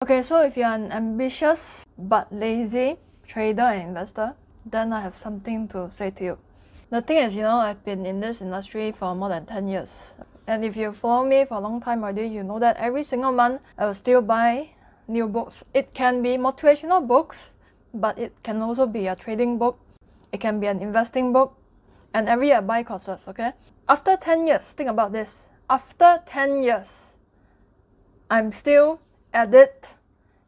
Okay, so if you're an ambitious but lazy trader and investor, then I have something to say to you. The thing is, I've been in this industry for more than 10 years. And if you follow me for a long time already, you know that every single month I will still buy new books. It can be motivational books, but it can also be a trading book. It can be an investing book. And every year I buy courses, okay? After 10 years, think about this. After 10 years, I'm still at it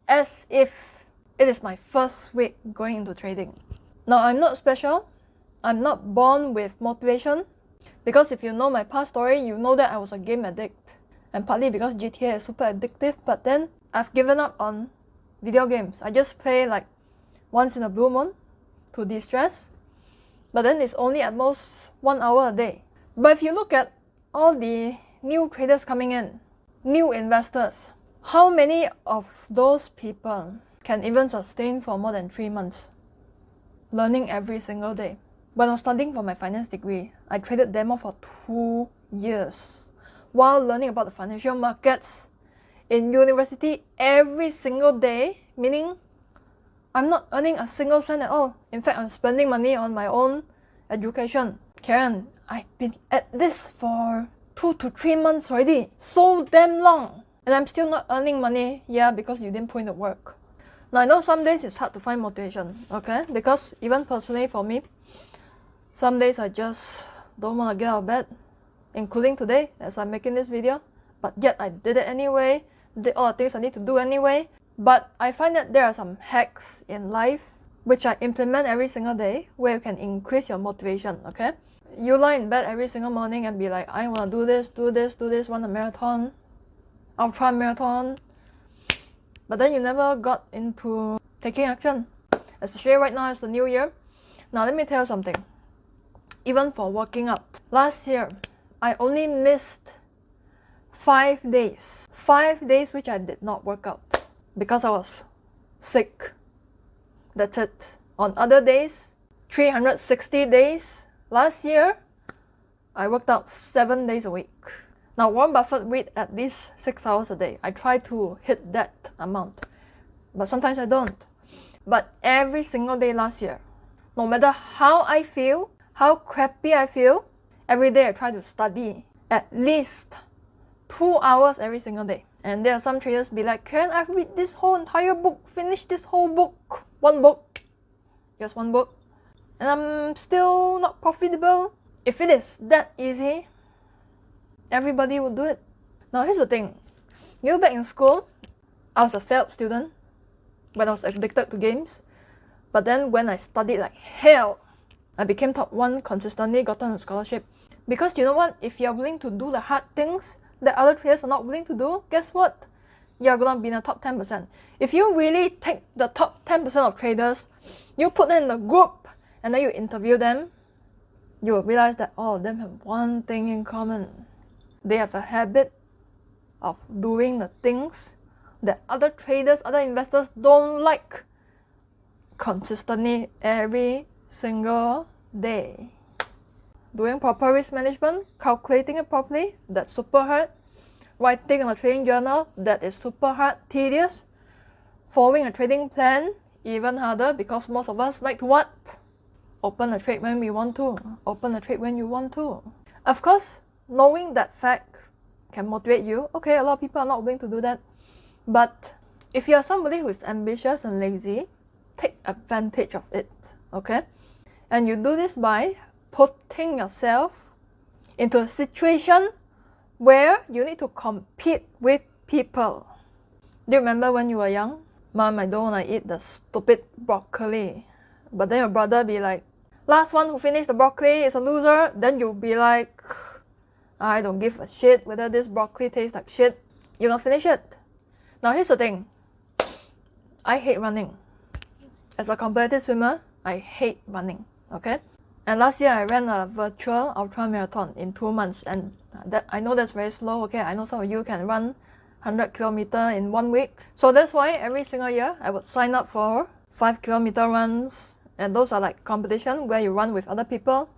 as if it is my first week going into trading. Now, I'm not special. I'm not born with motivation. Because if you know my past story, you know that I was a game addict. And partly because GTA is super addictive, but then I've given up on video games. I just play like once in a blue moon to de-stress. But then it's only at most 1 hour a day. But if you look at all the new traders coming in, new investors, how many of those people can even sustain for more than 3 months? Learning every single day. When I was studying for my finance degree, I traded demo for 2 years while learning about the financial markets in university every single day, meaning I'm not earning a single cent at all. In fact, I'm spending money on my own education. Karen, I've been at this for 2 to 3 months already. So damn long. And I'm still not earning money. Yeah, because you didn't put in the work. Now, I know some days it's hard to find motivation, okay? Because even personally for me, some days I just don't want to get out of bed, including today as I'm making this video. But yet I did it anyway, did all the things I need to do anyway. But I find that there are some hacks in life which I implement every single day where you can increase your motivation, okay? You lie in bed every single morning and be like, I want to do this, run a marathon, ultra marathon. But then you never got into taking action, especially right now it's the new year. Now let me tell you something. Even for working out, last year I only missed 5 days. 5 days which I did not work out because I was sick. That's it. On other days, 360 days last year, I worked out 7 days a week. Now, Warren Buffett read at least 6 hours a day. I try to hit that amount, but sometimes I don't. But every single day last year, no matter how I feel, how crappy I feel, every day I try to study at least 2 hours every single day. And there are some traders be like, Karen, I've read this whole entire book, finished this whole book, one book, just one book, and I'm still not profitable. If it is that easy, everybody would do it. Now here's the thing. Back in school, I was a failed student when I was addicted to games. But then when I studied like hell, I became top 1 consistently, gotten a scholarship. Because you know what? If you're willing to do the hard things that other traders are not willing to do, guess what? You're gonna be in the top 10%. If you really take the top 10% of traders, you put them in a group and then you interview them, you will realize that all of them have one thing in common. They have a habit of doing the things that other traders, other investors don't like consistently every single day. Doing proper risk management, calculating it properly, that's super hard. Writing on a trading journal, that is super hard, tedious. Following a trading plan, even harder because most of us like to what? Open a trade when we want to. Open a trade when you want to. Of course, knowing that fact can motivate you. Okay, a lot of people are not willing to do that. But if you are somebody who is ambitious and lazy, take advantage of it, okay? And you do this by putting yourself into a situation where you need to compete with people. Do you remember when you were young? Mom, I don't want to eat the stupid broccoli. But then your brother be like, last one who finished the broccoli is a loser. Then you'll be like, I don't give a shit whether this broccoli tastes like shit. You're gonna finish it. Now here's the thing. I hate running. As a competitive swimmer, I hate running, okay? And last year I ran a virtual ultra marathon in 2 months, and that I know that's very slow, okay? I know some of you can run 100 kilometers in 1 week. So that's why every single year I would sign up for 5-kilometer runs, and those are like competition where you run with other people.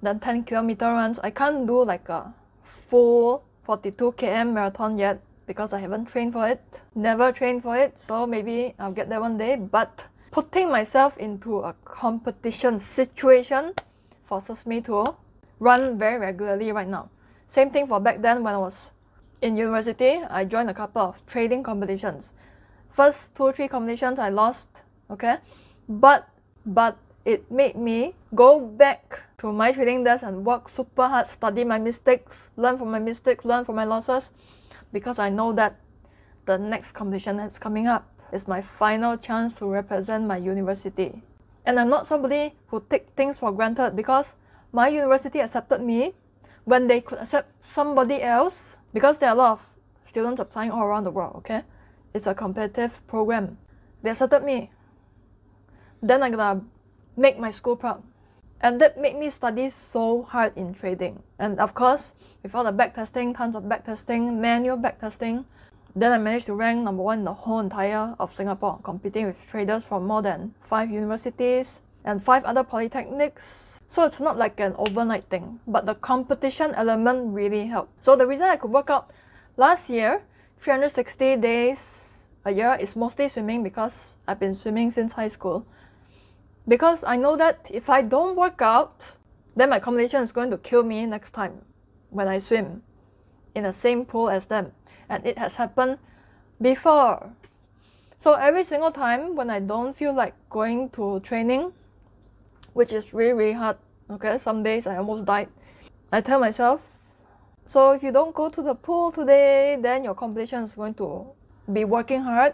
Then 10-kilometer runs. I can't do like a full 42 km marathon yet. because I haven't trained for it, never trained for it, so maybe I'll get there one day. But putting myself into a competition situation forces me to run very regularly right now. Same thing for back then when I was in university. I joined a couple of trading competitions. First 2-3 competitions I lost, okay? But it made me go back to my trading desk and work super hard, study my mistakes, learn from my mistakes, learn from my losses, because I know that the next competition that's coming up is my final chance to represent my university. And I'm not somebody who take things for granted, because my university accepted me when they could accept somebody else, because there are a lot of students applying all around the world, okay? It's a competitive program. They accepted me. Then I'm gonna make my school proud. And that made me study so hard in trading. And of course, with all the backtesting, tons of backtesting, manual backtesting, then I managed to rank number 1 in the whole entire of Singapore, competing with traders from more than 5 universities and 5 other polytechnics. So it's not like an overnight thing, but the competition element really helped. So the reason I could work out last year, 360 days a year, is mostly swimming, because I've been swimming since high school. Because I know that if I don't work out, then my competition is going to kill me next time when I swim in the same pool as them. And it has happened before. So every single time when I don't feel like going to training, which is really hard, okay, some days I almost died, I tell myself, so if you don't go to the pool today, then your competition is going to be working hard.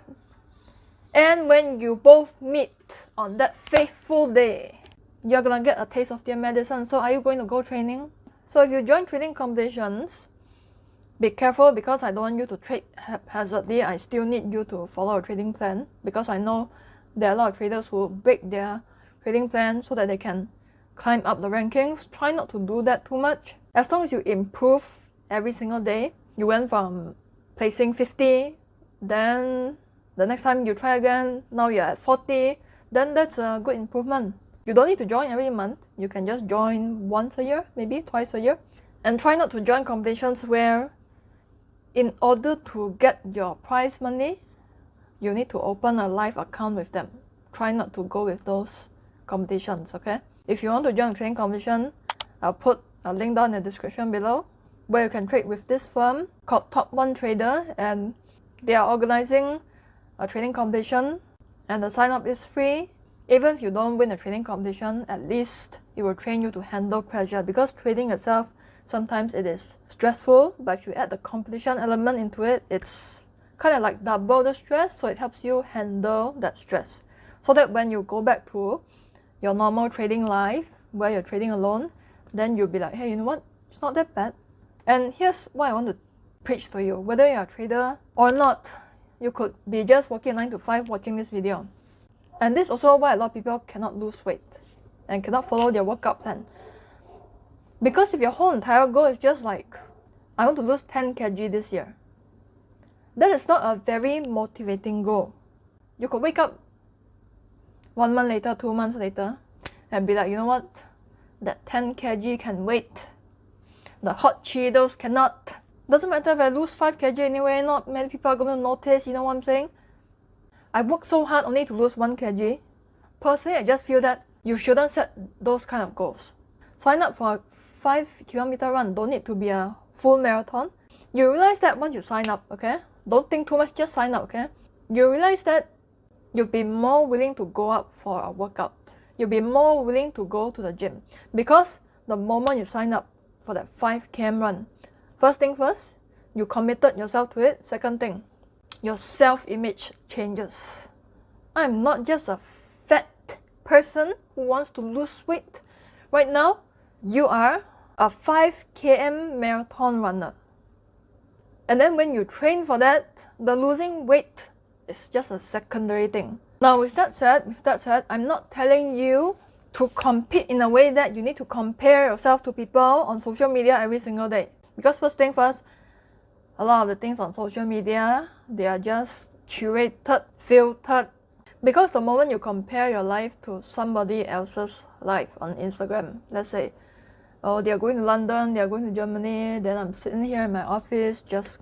And when you both meet on that fateful day, you're gonna get a taste of their medicine. So are you going to go training? So if you join trading competitions, be careful, because I don't want you to trade haphazardly. I still need you to follow a trading plan, because I know there are a lot of traders who break their trading plan so that they can climb up the rankings. Try not to do that too much. As long as you improve every single day, you went from placing 50, then the next time you try again, now you're at 40, then that's a good improvement. You don't need to join every month. You can just join once a year, maybe twice a year. And try not to join competitions where, in order to get your prize money, you need to open a live account with them. Try not to go with those competitions, okay? If you want to join a trading competition, I'll put a link down in the description below, where you can trade with this firm called Top One Trader, and they are organizing a trading competition, and the sign up is free. Even if you don't win a trading competition, at least it will train you to handle pressure, because trading itself, sometimes it is stressful, but if you add the competition element into it, it's kind of like double the stress, so it helps you handle that stress. So that when you go back to your normal trading life, where you're trading alone, then you'll be like, hey, you know what? It's not that bad. And here's what I want to preach to you. Whether you're a trader or not, you could be just working 9 to 5 watching this video. And this is also why a lot of people cannot lose weight and cannot follow their workout plan. Because if your whole entire goal is just like, I want to lose 10 kg this year, that is not a very motivating goal. You could wake up 1 month later, 2 months later, and be like, you know what? That 10 kg can wait. The hot Cheetos cannot. Doesn't matter if I lose 5 kg anyway, not many people are going to notice, you know what I'm saying? I worked so hard only to lose 1 kg. Personally, I just feel that you shouldn't set those kind of goals. Sign up for a 5-kilometer run, don't need to be a full marathon. You realize that once you sign up, okay? Don't think too much, just sign up, okay? You realize that you'll be more willing to go out for a workout. You'll be more willing to go to the gym. Because the moment you sign up for that 5 km run, first thing first, you committed yourself to it. Second thing, your self-image changes. I'm not just a fat person who wants to lose weight. Right now, you are a 5 km marathon runner. And then when you train for that, the losing weight is just a secondary thing. Now with that said, I'm not telling you to compete in a way that you need to compare yourself to people on social media every single day. Because first thing first, a lot of the things on social media, they are just curated, filtered. Because the moment you compare your life to somebody else's life on Instagram, let's say, oh, they are going to London, they are going to Germany, then I'm sitting here in my office just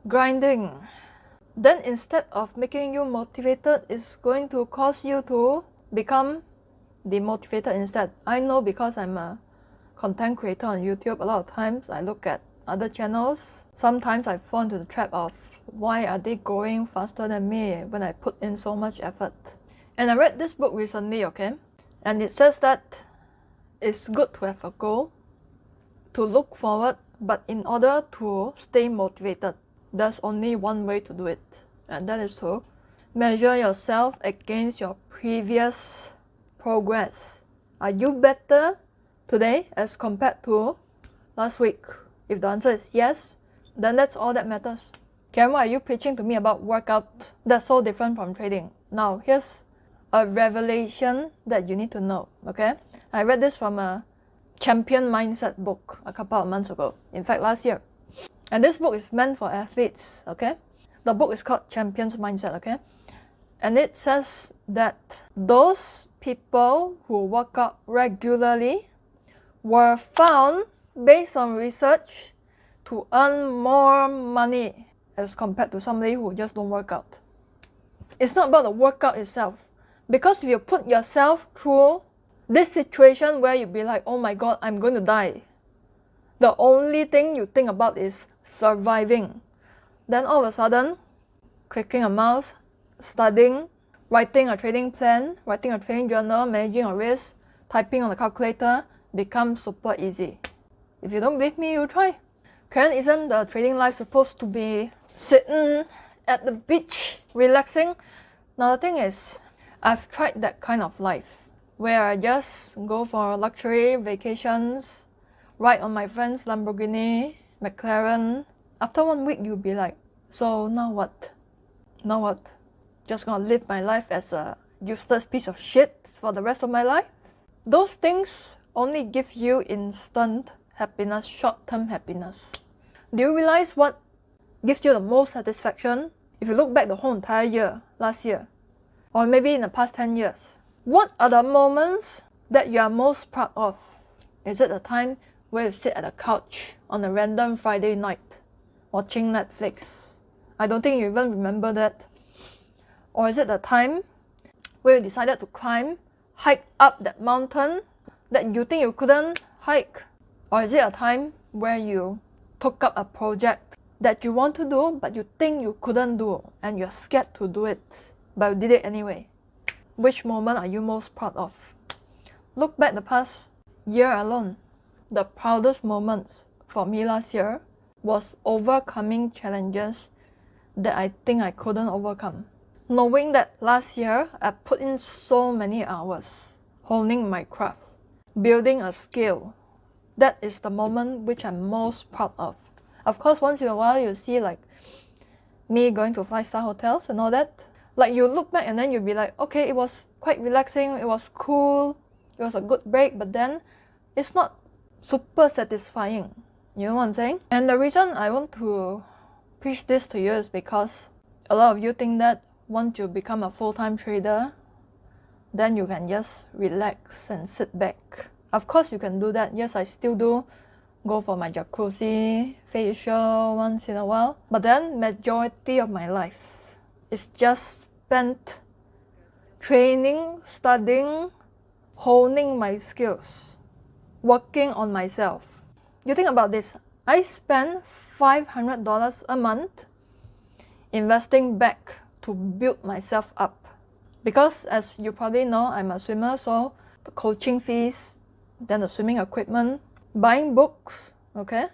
grinding. Then instead of making you motivated, it's going to cause you to become demotivated instead. I know because I'm a content creator on YouTube, a lot of times I look at other channels. Sometimes I fall into the trap of why are they growing faster than me when I put in so much effort. And I read this book recently, okay? And it says that it's good to have a goal, to look forward, but in order to stay motivated, there's only one way to do it, and that is to measure yourself against your previous progress. Are you better today as compared to last week? If the answer is yes, then that's all that matters. Karen, why are you preaching to me about workout? That's so different from trading. Now, here's a revelation that you need to know, okay? I read this from a Champion Mindset book a couple of months ago. In fact, last year. And this book is meant for athletes, okay? The book is called Champion's Mindset, okay? And it says that those people who work out regularly were found, based on research, to earn more money as compared to somebody who just don't work out. It's not about the workout itself. Because if you put yourself through this situation where you be like, oh my god, I'm going to die, the only thing you think about is surviving. Then all of a sudden, clicking a mouse, studying, writing a trading plan, writing a trading journal, managing a risk, typing on the calculator becomes super easy. If you don't believe me, you try. Karen, isn't the trading life supposed to be sitting at the beach, relaxing? Now the thing is, I've tried that kind of life, where I just go for luxury vacations, ride on my friend's Lamborghini, McLaren. After 1 week, you'll be like, so now what? Now what? Just gonna live my life as a useless piece of shit for the rest of my life? Those things only give you instant happiness, short-term happiness. Do you realize what gives you the most satisfaction? If you look back the whole entire year, last year, or maybe in the past 10 years, what are the moments that you are most proud of? Is it the time where you sit at a couch on a random Friday night watching Netflix? I don't think you even remember that. Or is it the time where you decided to hike up that mountain that you think you couldn't hike? Or is it a time where you took up a project that you want to do but you think you couldn't do and you're scared to do it, but you did it anyway? Which moment are you most proud of? Look back the past year alone. The proudest moments for me last year was overcoming challenges that I think I couldn't overcome. Knowing that last year I put in so many hours honing my craft, building a skill. That is the moment which I'm most proud of. Of course, once in a while you see like me going to 5-star hotels and all that. Like you look back and then you'll be like, okay, it was quite relaxing, it was cool, it was a good break, but then it's not super satisfying. You know what I'm saying? And the reason I want to preach this to you is because a lot of you think that once you become a full-time trader, then you can just relax and sit back. Of course you can do that. Yes, I still do go for my jacuzzi, facial once in a while. But then majority of my life is just spent training, studying, honing my skills, working on myself. You think about this. I spend $500 a month investing back to build myself up. Because as you probably know, I'm a swimmer, so the coaching fees, then the swimming equipment, buying books, okay?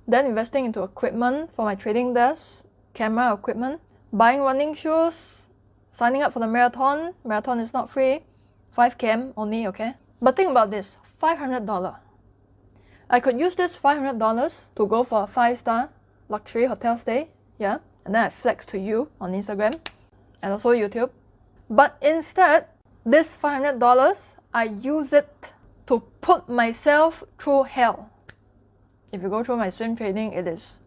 Then investing into equipment for my trading desk, camera equipment, buying running shoes, signing up for the marathon. Marathon is not free, 5 km only, okay? But think about this, $500. I could use this $500 to go for a 5-star luxury hotel stay, yeah? And then I flex to you on Instagram and also YouTube. But instead, this $500, I use it to put myself through hell. If you go through my swim training, it is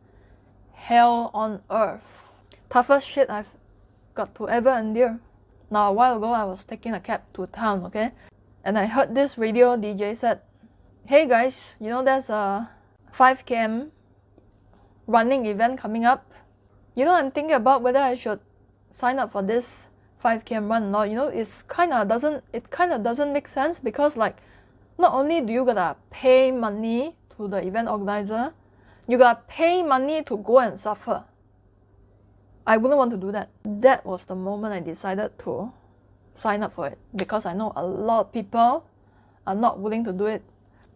hell on earth. Toughest shit I've got to ever endure. Now, a while ago, I was taking a cab to town, okay? And I heard this radio DJ said, hey guys, you know there's a 5 km running event coming up. You know, I'm thinking about whether I should sign up for this 5km run or not. You know, it kind of doesn't make sense, because like, not only do you gotta pay money to the event organizer, you gotta pay money to go and suffer. I wouldn't want to do that. That was the moment I decided to sign up for it, because I know a lot of people are not willing to do it.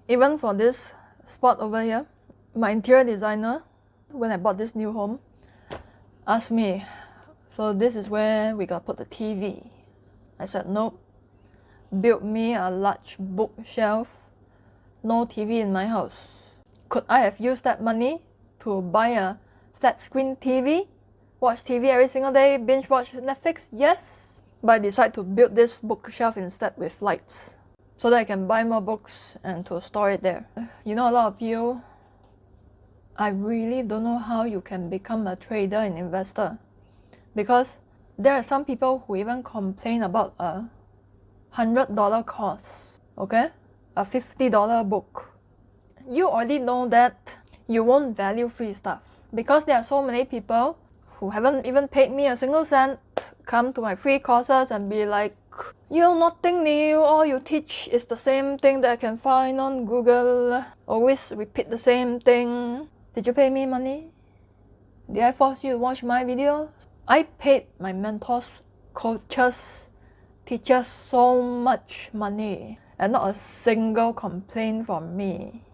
Even for this spot over here, my interior designer, when I bought this new home, asked me, so this is where we gotta put the TV. I said nope. Build me a large bookshelf. No TV in my house. Could I have used that money to buy a flat screen TV? Watch TV every single day, binge watch Netflix? Yes. But I decided to build this bookshelf instead with lights, so that I can buy more books and to store it there. You know, a lot of you, I really don't know how you can become a trader and investor, because there are some people who even complain about a $100 course, okay? A $50 book. You already know that you won't value free stuff, because there are so many people who haven't even paid me a single cent come to my free courses and be like, you know, nothing new, all you teach is the same thing that I can find on Google, always repeat the same thing. Did you pay me money? Did I force you to watch my videos? I paid my mentors, coaches, teachers so much money, and not a single complaint from me.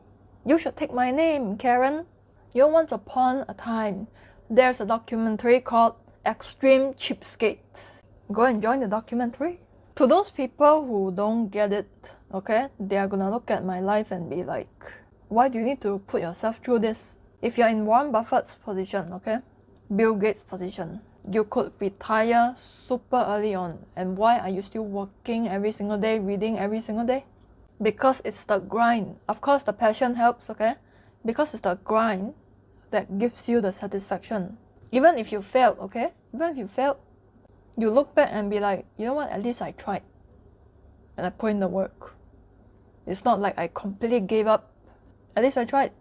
You should take my name, Karen. You know, once upon a time, there's a documentary called Extreme Cheapskate. Go and join the documentary. To those people who don't get it, okay, they are gonna look at my life and be like, why do you need to put yourself through this? If you're in Warren Buffett's position, okay, Bill Gates' position, you could retire super early on. And why are you still working every single day, reading every single day? Because it's the grind. Of course, the passion helps, okay? Because it's the grind that gives you the satisfaction. Even if you failed, okay? Even if you failed, you look back and be like, you know what, at least I tried. And I put in the work. It's not like I completely gave up. At least I tried.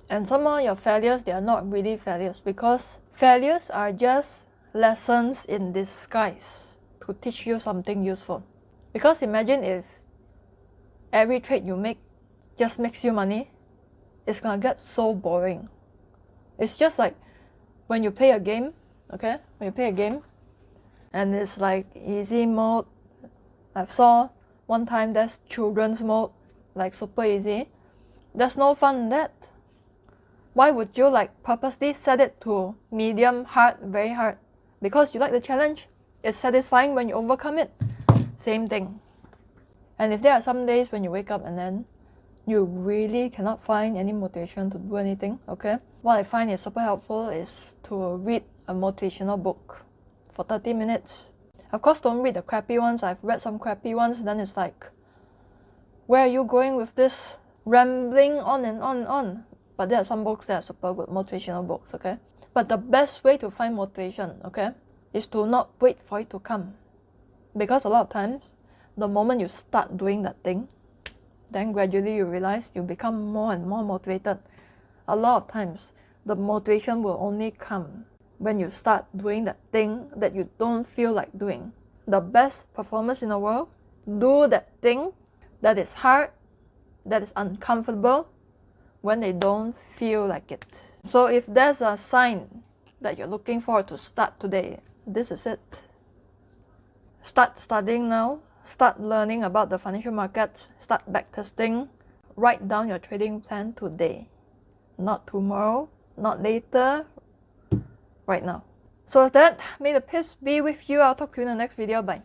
And some of your failures, they are not really failures, because failures are just lessons in disguise to teach you something useful. Because imagine if every trade you make just makes you money, it's gonna get so boring. It's just like when you play a game, okay? When you play a game and it's like easy mode. I saw one time there's children's mode, like super easy. There's no fun in that. Why would you like purposely set it to medium, hard, very hard? Because you like the challenge. It's satisfying when you overcome it. Same thing. And if there are some days when you wake up and then you really cannot find any motivation to do anything, okay? What I find is super helpful is to read a motivational book for 30 minutes. Of course, don't read the crappy ones. I've read some crappy ones, then it's like, where are you going with this? Rambling on and on and on. But there are some books that are super good, motivational books, okay? But the best way to find motivation, okay, is to not wait for it to come. Because a lot of times, the moment you start doing that thing, then gradually you realize you become more and more motivated. A lot of times, the motivation will only come when you start doing that thing that you don't feel like doing. The best performers in the world do that thing that is hard, that is uncomfortable, when they don't feel like it. So if there's a sign that you're looking for to start today, this is it. Start studying now. Start learning about the financial markets. Start backtesting. Write down your trading plan today. Not tomorrow, not later, right now. So with that, may the pips be with you. I'll talk to you in the next video. Bye.